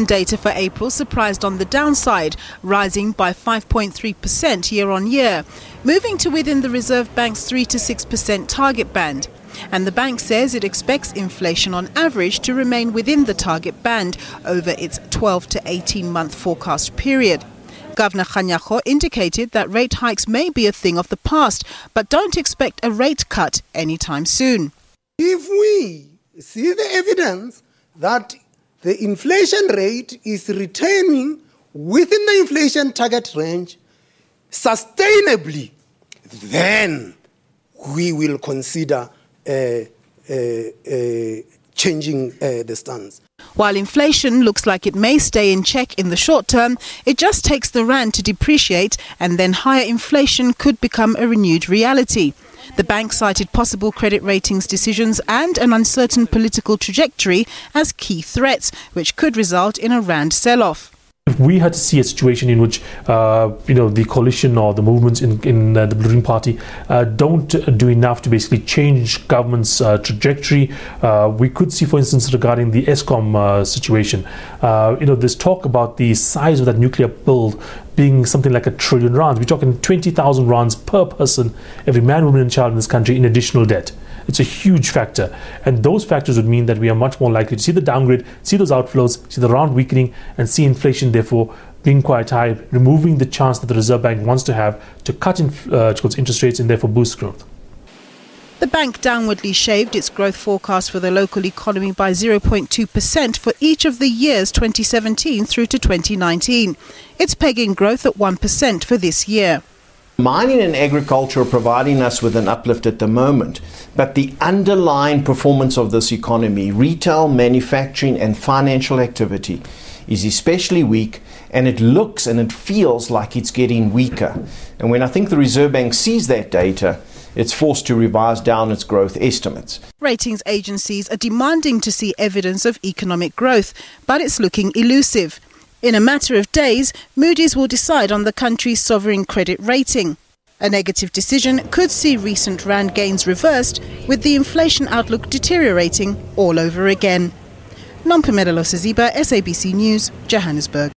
Data for April surprised on the downside, rising by 5.3% year-on-year, moving to within the Reserve Bank's 3 to 6% target band. And the bank says it expects inflation on average to remain within the target band over its 12 to 18-month forecast period. Governor Kganyago indicated that rate hikes may be a thing of the past, but don't expect a rate cut anytime soon. If we see the evidence that the inflation rate is returning within the inflation target range sustainably, then we will consider changing the stance. While inflation looks like it may stay in check in the short term, it just takes the rand to depreciate, and then higher inflation could become a renewed reality. The bank cited possible credit ratings decisions and an uncertain political trajectory as key threats, which could result in a rand sell-off. If we had to see a situation in which, the coalition or the movements in the Blue Party don't do enough to basically change government's trajectory, we could see, for instance, regarding the Eskom situation, there's talk about the size of that nuclear build being something like R1 trillion. We're talking 20,000 rands per person, every man, woman and child in this country, in additional debt. It's a huge factor, and those factors would mean that we are much more likely to see the downgrade, see those outflows, see the rand weakening, and see inflation therefore being quite high, removing the chance that the Reserve Bank wants to have to cut interest rates and therefore boost growth. The bank downwardly shaved its growth forecast for the local economy by 0.2% for each of the years 2017 through to 2019. It's pegging growth at 1% for this year. Mining and agriculture are providing us with an uplift at the moment, but the underlying performance of this economy, retail, manufacturing and financial activity, is especially weak, and it looks and it feels like it's getting weaker. And when I think the Reserve Bank sees that data, it's forced to revise down its growth estimates. Ratings agencies are demanding to see evidence of economic growth, but it's looking elusive. In a matter of days, Moody's will decide on the country's sovereign credit rating. A negative decision could see recent rand gains reversed, with the inflation outlook deteriorating all over again. Nompumelelo Siziba, SABC News, Johannesburg.